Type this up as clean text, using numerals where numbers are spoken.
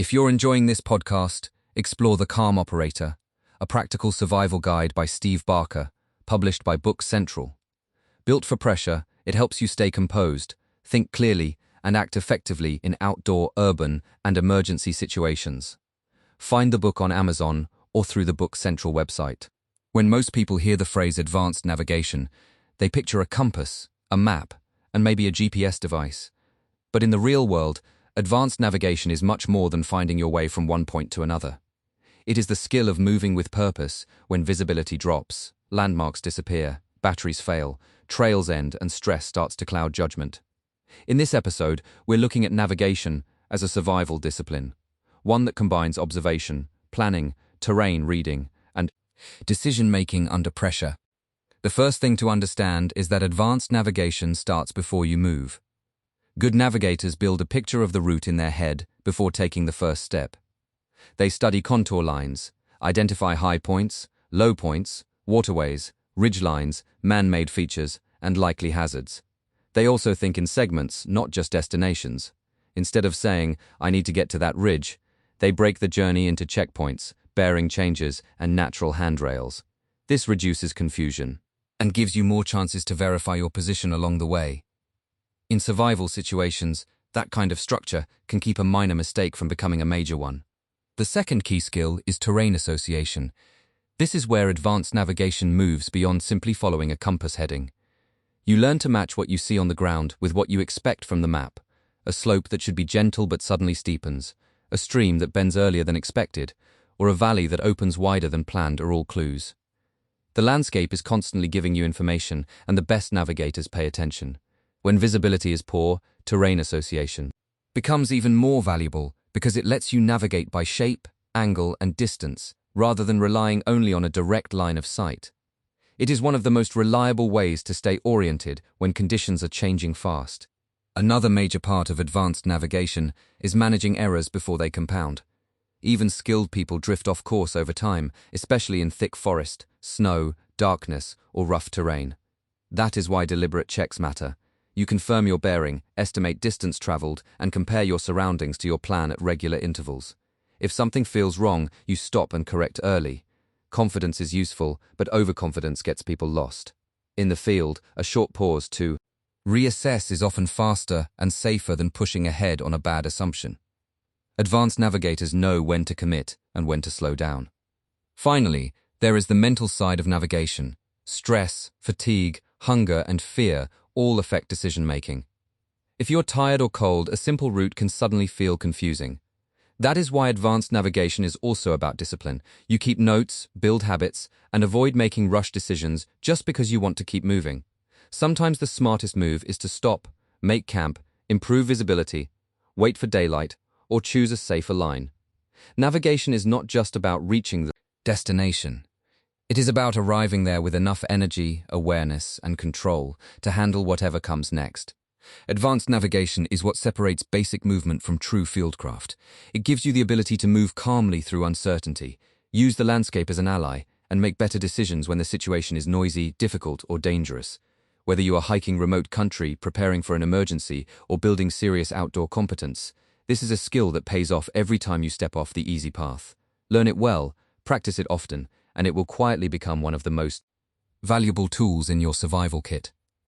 If you're enjoying this podcast, explore The Calm Operator, a practical survival guide by Steve Barker, published by Book Central. Built for pressure, it helps you stay composed, think clearly, and act effectively in outdoor, urban, and emergency situations. Find the book on Amazon or through the Book Central website. When most people hear the phrase advanced navigation, they picture a compass, a map, and maybe a GPS device. But in the real world, advanced navigation is much more than finding your way from one point to another. It is the skill of moving with purpose when visibility drops, landmarks disappear, batteries fail, trails end, and stress starts to cloud judgment. In this episode, we're looking at navigation as a survival discipline, one that combines observation, planning, terrain reading, and decision-making under pressure. The first thing to understand is that advanced navigation starts before you move. Good navigators build a picture of the route in their head before taking the first step. They study contour lines, identify high points, low points, waterways, ridgelines, man-made features, and likely hazards. They also think in segments, not just destinations. Instead of saying, "I need to get to that ridge," they break the journey into checkpoints, bearing changes, and natural handrails. This reduces confusion and gives you more chances to verify your position along the way. In survival situations, that kind of structure can keep a minor mistake from becoming a major one. The second key skill is terrain association. This is where advanced navigation moves beyond simply following a compass heading. You learn to match what you see on the ground with what you expect from the map. A slope that should be gentle but suddenly steepens, a stream that bends earlier than expected, or a valley that opens wider than planned are all clues. The landscape is constantly giving you information, and the best navigators pay attention. When visibility is poor, terrain association becomes even more valuable because it lets you navigate by shape, angle, and distance, rather than relying only on a direct line of sight. It is one of the most reliable ways to stay oriented when conditions are changing fast. Another major part of advanced navigation is managing errors before they compound. Even skilled people drift off course over time, especially in thick forest, snow, darkness, or rough terrain. That is why deliberate checks matter. You confirm your bearing, estimate distance traveled, and compare your surroundings to your plan at regular intervals. If something feels wrong, you stop and correct early. Confidence is useful, but overconfidence gets people lost. In the field, a short pause to reassess is often faster and safer than pushing ahead on a bad assumption. Advanced navigators know when to commit and when to slow down. Finally, there is the mental side of navigation. Stress, fatigue, hunger, and fear all affect decision-making. If you're tired or cold, a simple route can suddenly feel confusing. That is why advanced navigation is also about discipline. You keep notes, build habits, and avoid making rush decisions just because you want to keep moving. Sometimes the smartest move is to stop, make camp, improve visibility, wait for daylight, or choose a safer line. Navigation is not just about reaching the destination. It is about arriving there with enough energy, awareness, and control to handle whatever comes next. Advanced navigation is what separates basic movement from true fieldcraft. It gives you the ability to move calmly through uncertainty, use the landscape as an ally, and make better decisions when the situation is noisy, difficult, or dangerous. Whether you are hiking remote country, preparing for an emergency, or building serious outdoor competence, this is a skill that pays off every time you step off the easy path. Learn it well, practice it often, and it will quietly become one of the most valuable tools in your survival kit.